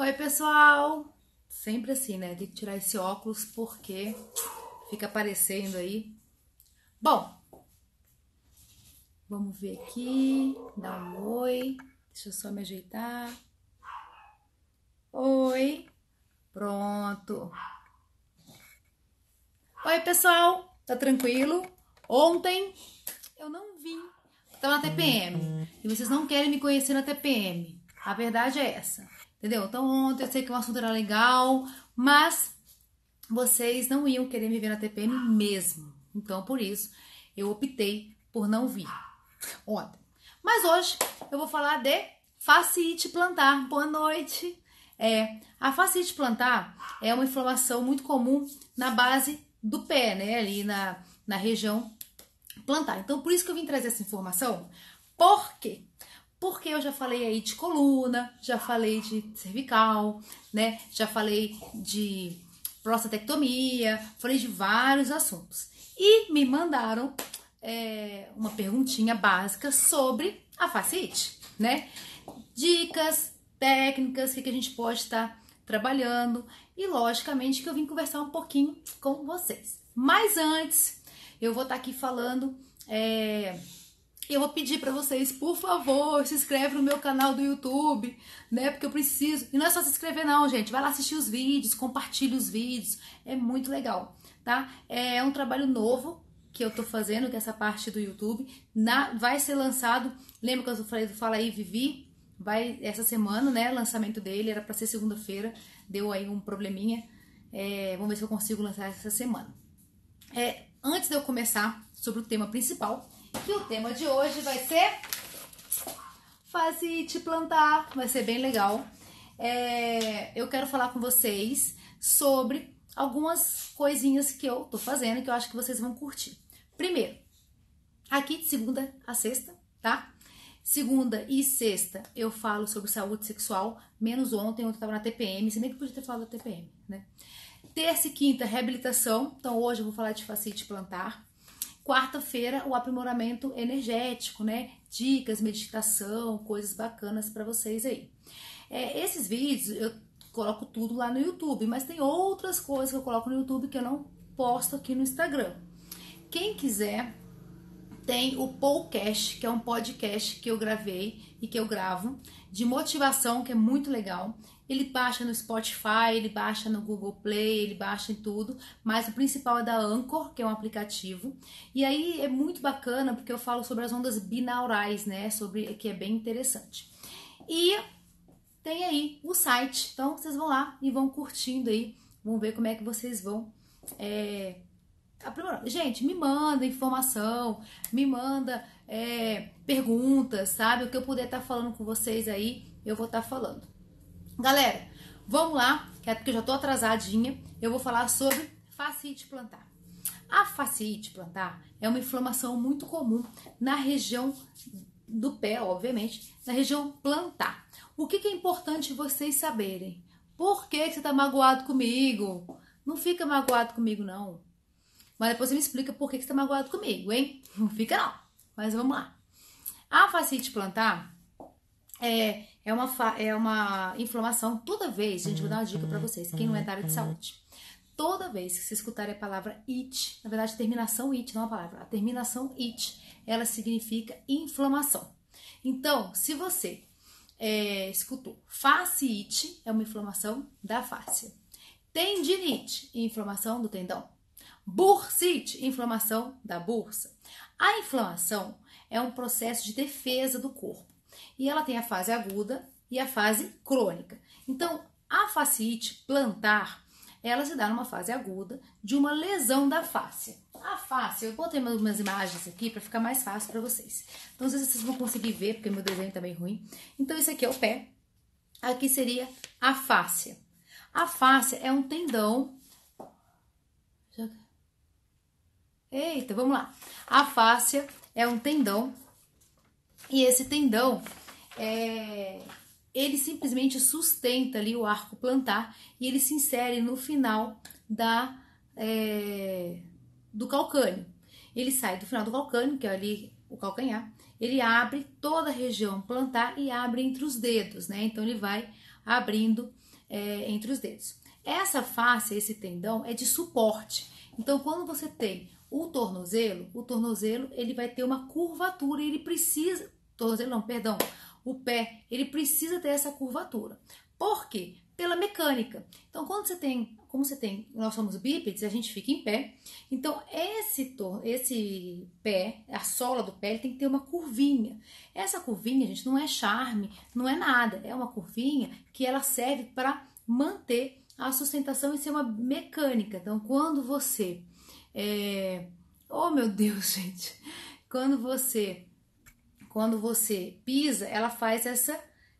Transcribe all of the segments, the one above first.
Oi, pessoal! Sempre assim, né? Tem que tirar esse óculos porque fica aparecendo aí. Bom, vamos ver aqui. Dá um oi. Deixa eu só me ajeitar. Oi. Pronto. Oi, pessoal! Tá tranquilo? Ontem eu não vim. Tava na TPM. E vocês não querem me conhecer na TPM. A verdade é essa. Entendeu? Então ontem eu sei que o assunto era legal, mas vocês não iam querer me ver na TPM mesmo. Então, por isso, eu optei por não vir ontem. Mas hoje eu vou falar de fascite plantar. Boa noite! A fascite plantar é uma inflamação muito comum na base do pé, né? Ali na região plantar. Então, por isso que eu vim trazer essa informação. Por quê? Porque eu já falei aí de coluna, já falei de cervical, né? Já falei de prostatectomia, falei de vários assuntos. E me mandaram uma perguntinha básica sobre a fascite, né? Dicas, técnicas, o que a gente pode estar trabalhando. E logicamente que eu vim conversar um pouquinho com vocês. Mas antes, eu vou estar aqui falando... Eu vou pedir para vocês, por favor, se inscreve no meu canal do YouTube, né? Porque eu preciso. E não é só se inscrever não, gente. Vai lá assistir os vídeos, compartilhe os vídeos. É muito legal, tá? É um trabalho novo que eu tô fazendo, que é essa parte do YouTube. Vai ser lançado, lembra que eu falei do Fala Aí Vivi? Vai essa semana, né? Lançamento dele, era para ser segunda-feira. Deu aí um probleminha. Vamos ver se eu consigo lançar essa semana. Antes de eu começar sobre o tema principal, que o tema de hoje vai ser fascite plantar, vai ser bem legal. Eu quero falar com vocês sobre algumas coisinhas que eu tô fazendo que eu acho que vocês vão curtir. Primeiro, aqui de segunda a sexta, tá? Segunda e sexta eu falo sobre saúde sexual, menos ontem eu tava na TPM, se bem que podia ter falado da TPM, né? Terça e quinta, reabilitação, então hoje eu vou falar de fascite plantar. Quarta-feira, o aprimoramento energético, né? Dicas, meditação, coisas bacanas para vocês aí. Esses vídeos eu coloco tudo lá no YouTube, mas tem outras coisas que eu coloco no YouTube que eu não posto aqui no Instagram. Quem quiser, tem o podcast, que é um podcast que eu gravei e que eu gravo, de motivação, que é muito legal. Ele baixa no Spotify, ele baixa no Google Play, ele baixa em tudo, mas o principal é da Anchor, que é um aplicativo. E aí é muito bacana porque eu falo sobre as ondas binaurais, né? Que é bem interessante. E tem aí o site, então vocês vão lá e vão curtindo aí, vão ver como é que vocês vão aprimorando. Gente, me manda informação, me manda perguntas, sabe? O que eu puder estar falando com vocês aí, eu vou estar falando. Galera, vamos lá, que é porque eu já tô atrasadinha, eu vou falar sobre fascite plantar. A fascite plantar é uma inflamação muito comum na região do pé, obviamente, na região plantar. O que é importante vocês saberem? Por que você tá magoado comigo? Não fica magoado comigo, não. Mas depois você me explica por que você tá magoado comigo, hein? Não fica, não. Mas vamos lá. A fascite plantar é uma inflamação. Toda vez, gente, vou dar uma dica pra vocês, quem não é da área de saúde. Toda vez que vocês escutarem a palavra it, na verdade, terminação it, não a palavra, a terminação it, ela significa inflamação. Então, se você escutou fasciite, é uma inflamação da fáscia. Tendinite, inflamação do tendão. Bursite, inflamação da bursa. A inflamação é um processo de defesa do corpo. E ela tem a fase aguda e a fase crônica. Então, a fascite plantar, ela se dá numa fase aguda de uma lesão da fáscia. A fáscia, eu botei umas imagens aqui para ficar mais fácil para vocês. Então, não sei se vocês vão conseguir ver, porque meu desenho tá bem ruim. Então, esse aqui é o pé. Aqui seria a fáscia. A fáscia é um tendão. Eita, vamos lá. A fáscia é um tendão. E esse tendão, ele simplesmente sustenta ali o arco plantar e ele se insere no final do calcâneo. Ele sai do final do calcâneo, que é ali o calcanhar, ele abre toda a região plantar e abre entre os dedos, né? Então ele vai abrindo entre os dedos. Essa fáscia, esse tendão é de suporte. Então, quando você tem o tornozelo ele vai ter uma curvatura, ele precisa, tornozelo não, perdão, o pé, ele precisa ter essa curvatura. Por quê? Pela mecânica. Então, como você tem, nós somos bípedes, a gente fica em pé. Então, esse pé, a sola do pé, ele tem que ter uma curvinha. Essa curvinha, gente, não é charme, não é nada. É uma curvinha que ela serve para manter a sustentação e ser uma mecânica. Então, quando você... Oh, meu Deus, gente! Quando você pisa, ela faz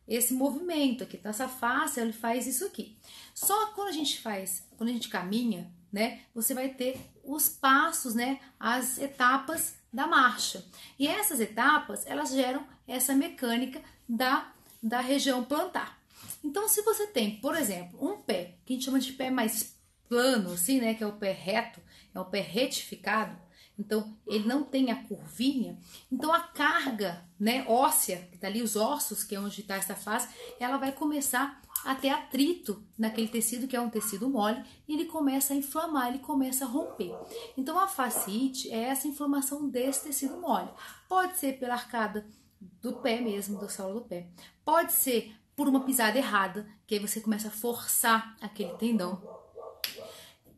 esse movimento aqui, tá? Essa face, ele faz isso aqui. Só que quando a gente caminha, né, você vai ter os passos, né, as etapas da marcha. E essas etapas, elas geram essa mecânica da região plantar. Então, se você tem, por exemplo, um pé, que a gente chama de pé mais plano, assim, né, que é o pé reto, é o pé retificado, então ele não tem a curvinha, então a carga, né, óssea, que tá ali os ossos, que é onde está essa face, ela vai começar a ter atrito naquele tecido, que é um tecido mole, e ele começa a inflamar, ele começa a romper. Então a fasciite é essa inflamação desse tecido mole. Pode ser pela arcada do pé mesmo, da sola do pé. Pode ser por uma pisada errada, que aí você começa a forçar aquele tendão.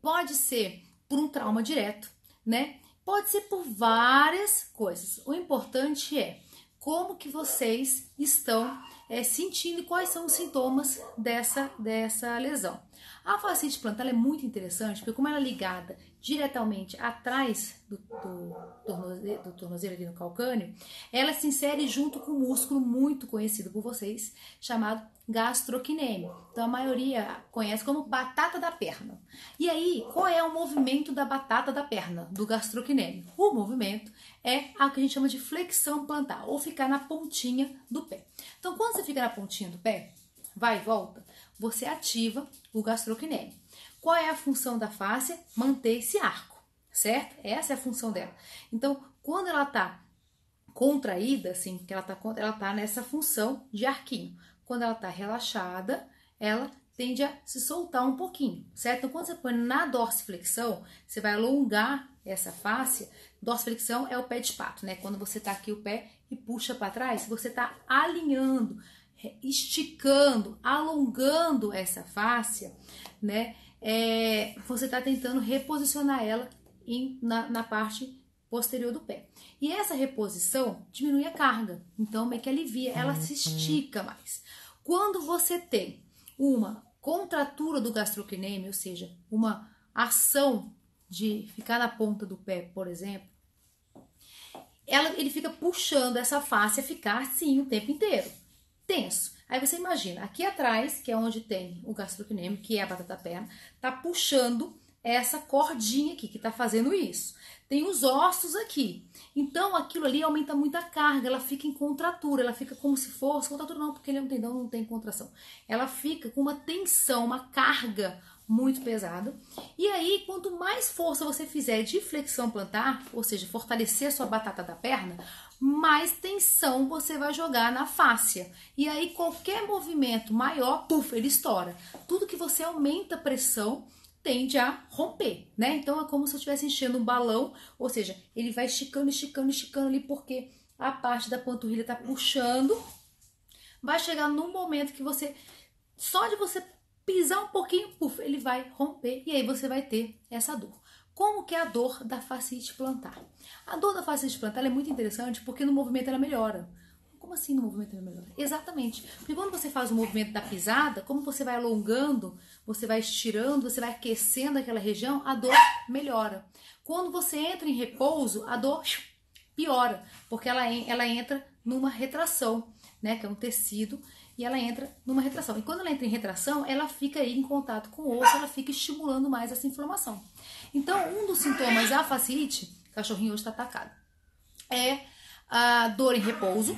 Pode ser por um trauma direto, né? Pode ser por várias coisas. O importante é como que vocês estão sentindo e quais são os sintomas dessa lesão. A fasciite plantar é muito interessante, porque como ela é ligada diretamente atrás do tornozelo aqui no calcâneo, ela se insere junto com um músculo muito conhecido por vocês, chamado gastrocnêmio. Então a maioria conhece como batata da perna. E aí, qual é o movimento da batata da perna, do gastrocnêmio? O movimento é o que a gente chama de flexão plantar, ou ficar na pontinha do pé. Então quando você fica na pontinha do pé, vai e volta, você ativa o gastrocnêmio. Qual é a função da fáscia? Manter esse arco, certo? Essa é a função dela. Então, quando ela tá contraída, assim, que ela tá nessa função de arquinho. Quando ela tá relaxada, ela tende a se soltar um pouquinho, certo? Então, quando você põe na dorsiflexão, você vai alongar essa fáscia. Dorsiflexão é o pé de pato, né? Quando você tá aqui o pé e puxa para trás, você tá alinhando, esticando, alongando essa fáscia, né? Você tá tentando reposicionar ela na parte posterior do pé. E essa reposição diminui a carga, então meio que alivia, ela se estica mais. Quando você tem uma contratura do gastrocnêmio, ou seja, uma ação de ficar na ponta do pé, por exemplo, ele fica puxando essa face a ficar assim o tempo inteiro, tenso. Aí você imagina, aqui atrás, que é onde tem o gastrocnêmio, que é a batata da perna, tá puxando essa cordinha aqui, que tá fazendo isso. Tem os ossos aqui. Então, aquilo ali aumenta muito a carga, ela fica em contratura, ela fica como se fosse... Contratura não, porque ele é um tendão, não tem contração. Ela fica com uma tensão, uma carga muito pesada. E aí, quanto mais força você fizer de flexão plantar, ou seja, fortalecer a sua batata da perna, mais tensão você vai jogar na fáscia. E aí, qualquer movimento maior, puf, ele estoura. Tudo que você aumenta a pressão tende a romper, né? Então é como se eu estivesse enchendo um balão, ou seja, ele vai esticando, esticando, esticando ali, porque a parte da panturrilha tá puxando. Vai chegar num momento que você, só de você pisar um pouquinho, puf, ele vai romper e aí você vai ter essa dor. Como que é a dor da fasciite plantar? A dor da fasciite plantar é muito interessante porque no movimento ela melhora. Como assim no movimento ela melhora? Exatamente. Porque quando você faz o movimento da pisada, como você vai alongando, você vai estirando, você vai aquecendo aquela região, a dor melhora. Quando você entra em repouso, a dor piora, porque ela entra numa retração, né? Que é um tecido, e ela entra numa retração. E quando ela entra em retração, ela fica aí em contato com o osso, ela fica estimulando mais essa inflamação. Então, um dos sintomas da fasciite, cachorrinho hoje está atacado, é a dor em repouso.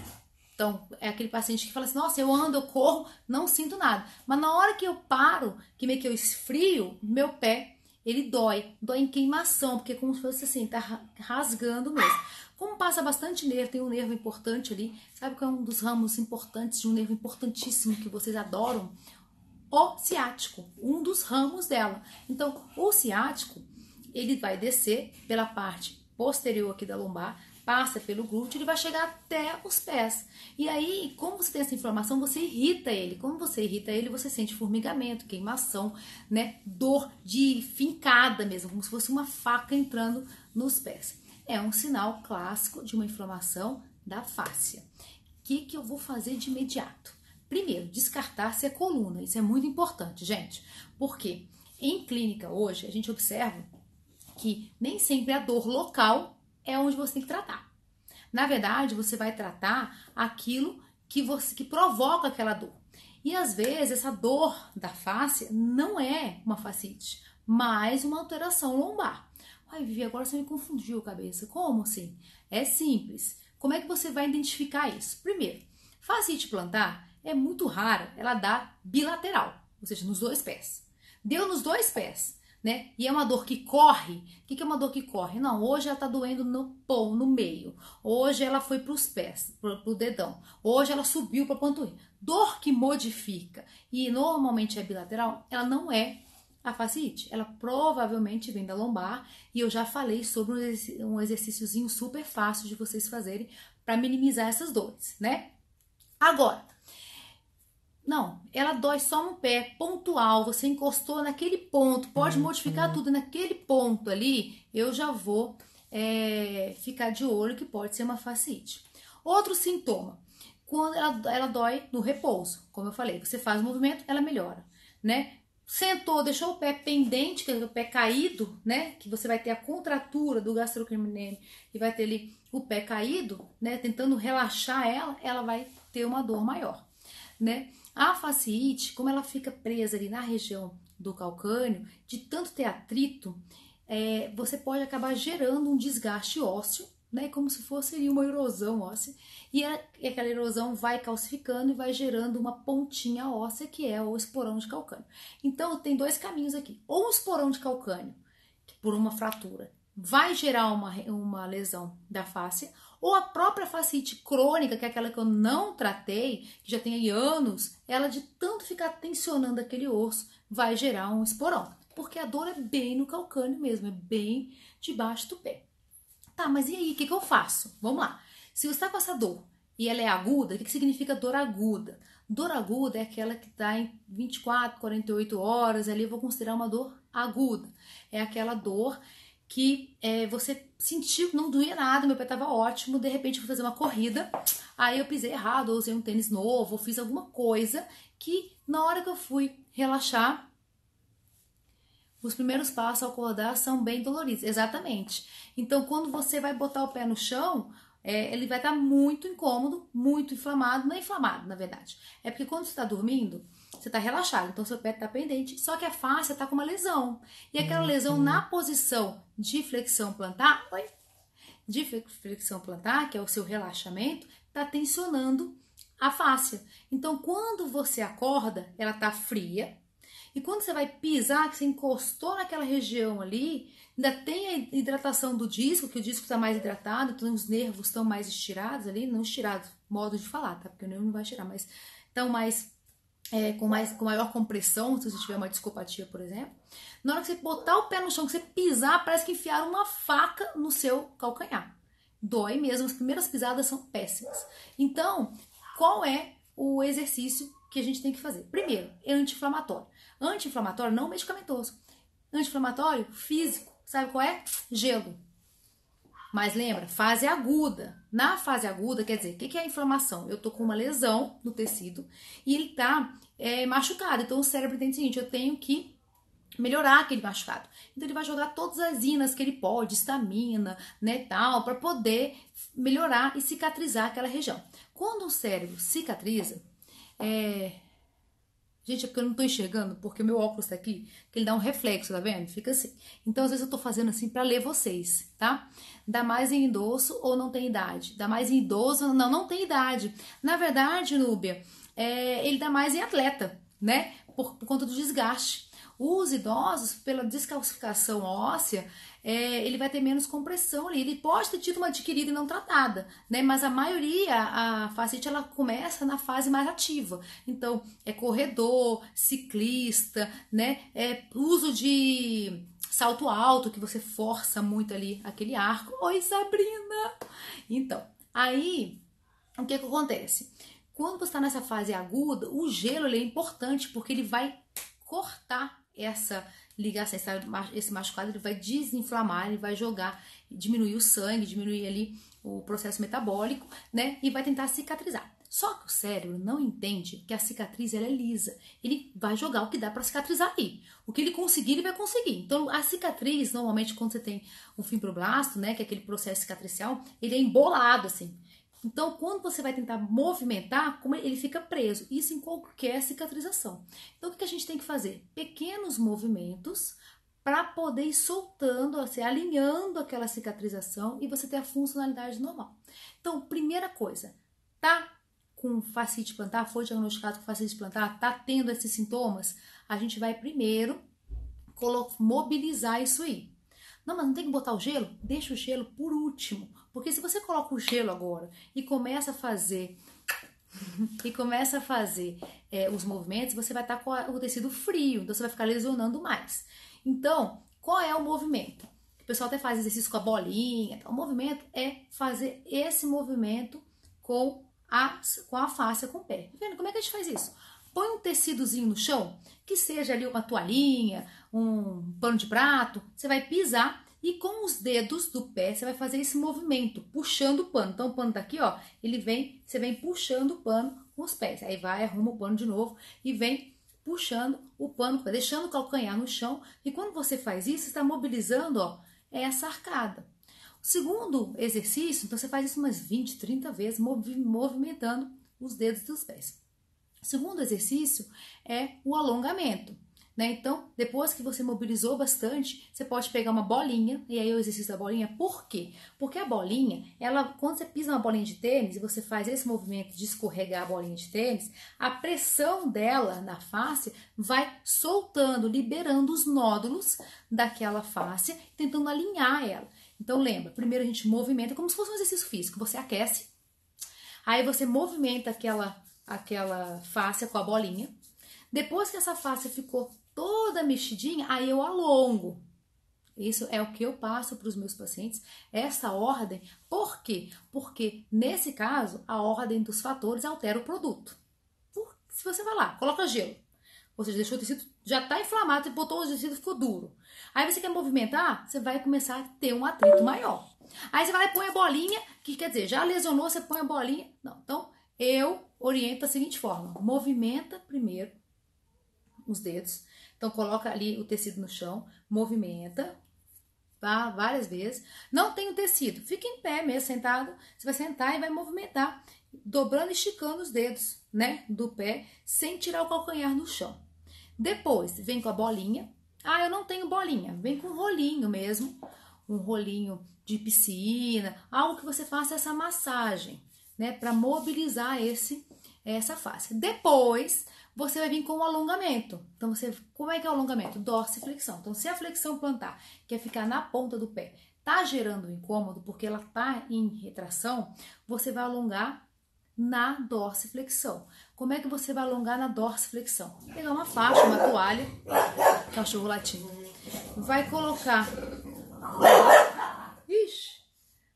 Então, é aquele paciente que fala assim, nossa, eu ando, eu corro, não sinto nada. Mas na hora que eu paro, que meio que eu esfrio, meu pé, ele dói em queimação, porque é como se fosse assim, tá rasgando mesmo. Como passa bastante nervo, tem um nervo importante ali, sabe qual é um dos ramos importantes de um nervo importantíssimo que vocês adoram? o ciático, um dos ramos dela. Então, o ciático, ele vai descer pela parte posterior aqui da lombar, passa pelo glúteo, ele vai chegar até os pés. E aí, como você tem essa inflamação, você irrita ele. Como você irrita ele, você sente formigamento, queimação, né? Dor de fincada mesmo, como se fosse uma faca entrando nos pés. É um sinal clássico de uma inflamação da fáscia. O que eu vou fazer de imediato? Primeiro, descartar se é coluna. Isso é muito importante, gente. Porque em clínica hoje, a gente observa que nem sempre a dor local é onde você tem que tratar. Na verdade, você vai tratar aquilo que provoca aquela dor. E às vezes essa dor da face não é uma fascite, mas uma alteração lombar. Ai, Vivi, agora você me confundiu, cabeça. Como assim? É simples. Como é que você vai identificar isso? Primeiro, fascite plantar é muito rara, ela dá bilateral, ou seja, nos dois pés. Deu nos dois pés, né? E é uma dor que corre. O que é uma dor que corre? Não, hoje ela tá doendo no meio. Hoje ela foi para os pés, pro dedão. Hoje ela subiu para a panturrilha. Dor que modifica e normalmente é bilateral, ela não é a fascite. Ela provavelmente vem da lombar e eu já falei sobre um exercíciozinho super fácil de vocês fazerem para minimizar essas dores, né? Agora, não, ela dói só no pé, pontual, você encostou naquele ponto, pode modificar tudo naquele ponto ali, eu já vou ficar de olho que pode ser uma fascite. Outro sintoma, quando ela dói no repouso, como eu falei, você faz o movimento, ela melhora, né? Sentou, deixou o pé pendente, que é o pé caído, né? Que você vai ter a contratura do gastrocnêmio e vai ter ali o pé caído, né? Tentando relaxar ela vai ter uma dor maior, né? A fasciite, como ela fica presa ali na região do calcânio, de tanto ter atrito, você pode acabar gerando um desgaste ósseo, né? Como se fosse ali uma erosão óssea, e aquela erosão vai calcificando e vai gerando uma pontinha óssea, que é o esporão de calcânio. Então, tem dois caminhos aqui. Ou um esporão de calcânio, que por uma fratura vai gerar uma lesão da fáscia, ou a própria fascite crônica, que é aquela que eu não tratei, que já tem aí anos, ela de tanto ficar tensionando aquele osso, vai gerar um esporão. Porque a dor é bem no calcânio mesmo, é bem debaixo do pé. Tá, mas e aí, o que eu faço? Vamos lá. Se você está com essa dor e ela é aguda, o que significa dor aguda? Dor aguda é aquela que está em 24, 48 horas, ali eu vou considerar uma dor aguda. É aquela dor que você sentiu que não doía nada, meu pé estava ótimo, de repente eu fui fazer uma corrida, aí eu pisei errado, ou usei um tênis novo, ou fiz alguma coisa que na hora que eu fui relaxar, os primeiros passos ao acordar são bem doloridos, exatamente. Então, quando você vai botar o pé no chão, ele vai estar muito incômodo, muito inflamado. Não é inflamado, na verdade. É porque quando você está dormindo, você está relaxado, então seu pé está pendente, só que a face está com uma lesão. E aquela lesão na posição de flexão plantar, que é o seu relaxamento, está tensionando a fáscia. Então, quando você acorda, ela está fria. E quando você vai pisar, que você encostou naquela região ali, ainda tem a hidratação do disco, que o disco está mais hidratado, então os nervos estão mais estirados ali, não estirados, modo de falar, tá? Porque o nervo não vai estirar, mas estão com maior compressão, se você tiver uma discopatia, por exemplo. Na hora que você botar o pé no chão, que você pisar, parece que enfiaram uma faca no seu calcanhar. Dói mesmo, as primeiras pisadas são péssimas. Então, qual é o exercício que a gente tem que fazer? Primeiro, é anti-inflamatório. Anti-inflamatório não medicamentoso. Anti-inflamatório físico. Sabe qual é? Gelo. Mas lembra, fase aguda. Na fase aguda, quer dizer, o que é a inflamação? Eu tô com uma lesão no tecido e ele tá machucado. Então o cérebro entende o seguinte, eu tenho que melhorar aquele machucado. Então ele vai jogar todas as inas que ele pode, histamina, né, tal, para poder melhorar e cicatrizar aquela região. Quando o cérebro cicatriza, gente, é porque eu não tô enxergando, porque o meu óculos tá aqui, que ele dá um reflexo, tá vendo? Fica assim. Então, às vezes eu tô fazendo assim pra ler vocês, tá? Dá mais em idoso ou não tem idade? Dá mais em idoso? Não tem idade. Na verdade, Núbia, ele dá mais em atleta, né? Por conta do desgaste. Os idosos, pela descalcificação óssea, ele vai ter menos compressão ali. Ele pode ter tido uma adquirida e não tratada, né? Mas a maioria, a fascite, ela começa na fase mais ativa. Então, é corredor, ciclista, né? Uso de salto alto, que você força muito ali aquele arco. Oi, Sabrina! Então, aí, o que acontece? Quando você está nessa fase aguda, o gelo ele é importante porque ele vai cortar essa ligação, esse machucado, ele vai desinflamar, ele vai jogar, diminuir o sangue, diminuir ali o processo metabólico, né? E vai tentar cicatrizar. Só que o cérebro não entende que a cicatriz ela é lisa. Ele vai jogar o que dá para cicatrizar aí. O que ele conseguir, ele vai conseguir. Então, a cicatriz, normalmente, quando você tem um fibroblasto, né, que é aquele processo cicatricial, ele é embolado, assim. Então, quando você vai tentar movimentar, como ele fica preso. Isso em qualquer cicatrização. Então, o que a gente tem que fazer? Pequenos movimentos para poder ir soltando, assim, alinhando aquela cicatrização e você ter a funcionalidade normal. Então, primeira coisa, tá com fascite plantar, foi diagnosticado com fascite plantar, tá tendo esses sintomas, a gente vai primeiro mobilizar isso aí. Não, mas não tem que botar o gelo? Deixa o gelo por último. Porque se você coloca o gelo agora e começa a fazer os movimentos, você vai estar com o tecido frio, então você vai ficar lesionando mais. Então, qual é o movimento? O pessoal até faz exercício com a bolinha. O movimento é fazer esse movimento com a fáscia com o pé. Tá vendo? Como é que a gente faz isso? Põe um tecidozinho no chão, que seja ali uma toalhinha, um pano de prato, você vai pisar e com os dedos do pé você vai fazer esse movimento, puxando o pano. Então o pano tá aqui, ó, você vem puxando o pano com os pés. Aí vai, arruma o pano de novo e vem puxando o pano, deixando o calcanhar no chão. E quando você faz isso, você está mobilizando, ó, essa arcada. O segundo exercício, então você faz isso umas 20, 30 vezes, movimentando os dedos dos pés. O segundo exercício é o alongamento, né? Então, depois que você mobilizou bastante, você pode pegar uma bolinha, e aí o exercício da bolinha, por quê? Porque a bolinha, quando você pisa uma bolinha de tênis e você faz esse movimento de escorregar a bolinha de tênis, a pressão dela na face vai soltando, liberando os nódulos daquela face, tentando alinhar ela. Então, lembra, primeiro a gente movimenta como se fosse um exercício físico, você aquece, aí você movimenta aquela face com a bolinha. Depois que essa face ficou toda mexidinha, aí eu alongo. Isso é o que eu passo para os meus pacientes, essa ordem. Por quê? Porque, nesse caso, a ordem dos fatores altera o produto. Se você vai lá, coloca gelo, ou seja, deixou o tecido, já está inflamado, você botou o tecido, ficou duro. Aí você quer movimentar, você vai começar a ter um atrito maior. Aí você vai lá e põe a bolinha, que quer dizer, já lesionou, você põe a bolinha. Não, então eu oriento da seguinte forma: movimenta primeiro os dedos, então coloca ali o tecido no chão, movimenta, tá? Várias vezes. Não tem o tecido, fica em pé mesmo, sentado, você vai sentar e vai movimentar, dobrando e esticando os dedos, né, do pé, sem tirar o calcanhar no chão. Depois, vem com a bolinha. Ah, eu não tenho bolinha, vem com um rolinho mesmo, um rolinho de piscina, algo que você faça essa massagem, né, para mobilizar essa face. Depois, você vai vir com o alongamento. Então, como é que é o alongamento? Dorsiflexão. Então, se a flexão plantar quer ficar na ponta do pé, tá gerando um incômodo porque ela tá em retração, você vai alongar na dorsiflexão. Como é que você vai alongar na dorsiflexão? Pegar uma faixa, uma toalha, cachorro latindo. Vai colocar... Ixi!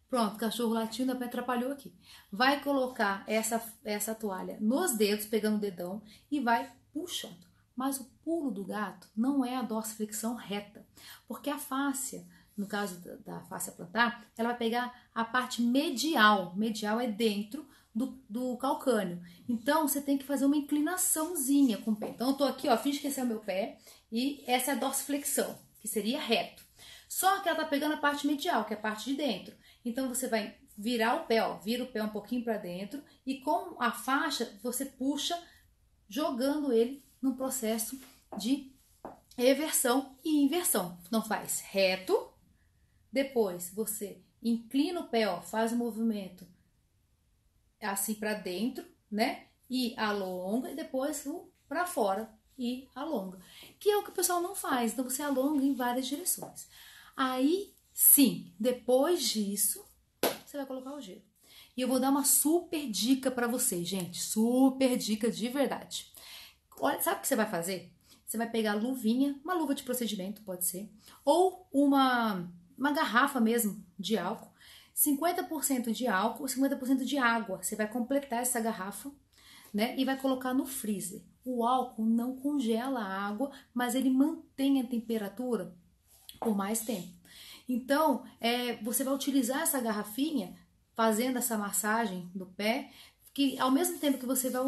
Pronto, cachorro latindo, me atrapalhou aqui. Vai colocar essa toalha nos dedos, pegando o dedão, e vai puxando. Mas o pulo do gato não é a dorsiflexão reta, porque a fáscia, no caso da fáscia plantar, ela vai pegar a parte medial. Medial é dentro do calcâneo. Então, você tem que fazer uma inclinaçãozinha com o pé. Então, eu tô aqui, ó, finge que esse é o meu pé, e essa é a dorsiflexão, que seria reto. Só que ela tá pegando a parte medial, que é a parte de dentro. Então, você vai virar o pé, ó, vira o pé um pouquinho para dentro e com a faixa você puxa, jogando ele num processo de eversão e inversão. Então, faz reto, depois você inclina o pé, ó, faz o movimento assim para dentro, né? E alonga e depois para fora, e alonga. Que é o que o pessoal não faz, então você alonga em várias direções. Aí, sim, depois disso, você vai colocar o gelo. E eu vou dar uma super dica pra vocês, gente, super dica de verdade. Olha, sabe o que você vai fazer? Você vai pegar a luvinha, uma luva de procedimento, pode ser, ou uma garrafa mesmo de álcool, 50% de álcool, 50% de água. Você vai completar essa garrafa, né? E vai colocar no freezer. O álcool não congela a água, mas ele mantém a temperatura por mais tempo. Então, você vai utilizar essa garrafinha fazendo essa massagem do pé, que ao mesmo tempo que você vai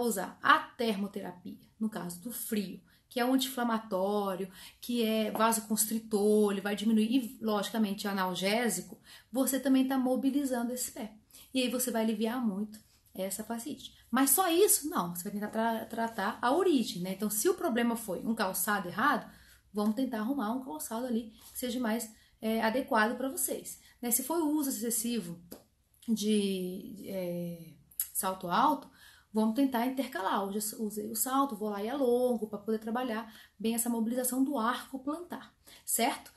usar a termoterapia, no caso do frio, que é um anti-inflamatório, que é vasoconstritor, ele vai diminuir, e logicamente analgésico, você também está mobilizando esse pé. E aí você vai aliviar muito essa fascite. Mas só isso? Não, você vai tentar tratar a origem, né? Então, se o problema foi um calçado errado, vamos tentar arrumar um calçado ali que seja mais adequado para vocês. Né? Se foi o uso excessivo de salto alto, vamos tentar intercalar. Hoje eu usei o salto, vou lá e alongo para poder trabalhar bem essa mobilização do arco plantar, certo?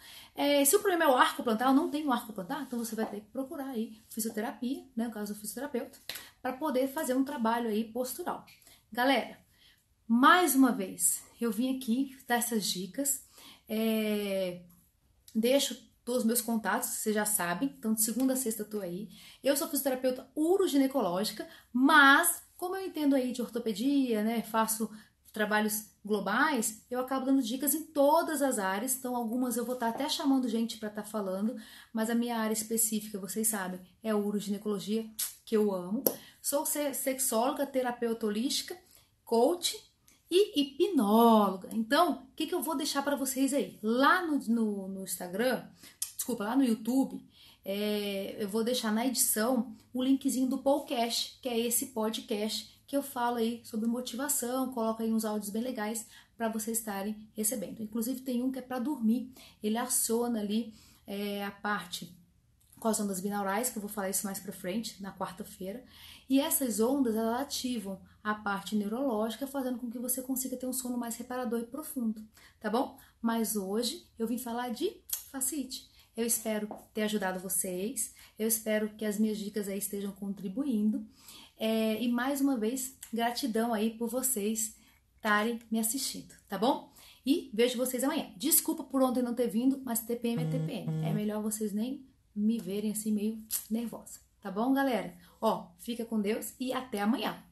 Se o problema é o arco plantar, eu não tenho arco plantar, então você vai ter que procurar aí fisioterapia, né, no caso do fisioterapeuta, para poder fazer um trabalho aí postural. Galera, mais uma vez, eu vim aqui dar essas dicas, deixo todos os meus contatos, vocês já sabem, então de segunda a sexta eu tô aí. Eu sou fisioterapeuta uroginecológica, mas como eu entendo aí de ortopedia, né, faço trabalhos globais, eu acabo dando dicas em todas as áreas, então algumas eu vou estar até chamando gente para estar falando, mas a minha área específica, vocês sabem, é uroginecologia, que eu amo. Sou sexóloga, terapeuta holística, coach e hipnóloga. Então, o que eu vou deixar para vocês aí? Lá no Instagram, desculpa, lá no YouTube, eu vou deixar na edição o linkzinho do podcast, que é esse podcast que eu falo aí sobre motivação, coloco aí uns áudios bem legais para vocês estarem recebendo. Inclusive tem um que é para dormir, ele aciona ali a parte com as ondas binaurais, que eu vou falar isso mais pra frente, na quarta-feira. E essas ondas, elas ativam a parte neurológica, fazendo com que você consiga ter um sono mais reparador e profundo, tá bom? Mas hoje eu vim falar de fascite. Eu espero ter ajudado vocês, eu espero que as minhas dicas aí estejam contribuindo. E mais uma vez, gratidão aí por vocês estarem me assistindo, tá bom? E vejo vocês amanhã. Desculpa por ontem não ter vindo, mas TPM é TPM. É melhor vocês nem me verem assim meio nervosa. Tá bom, galera? Ó, fica com Deus e até amanhã.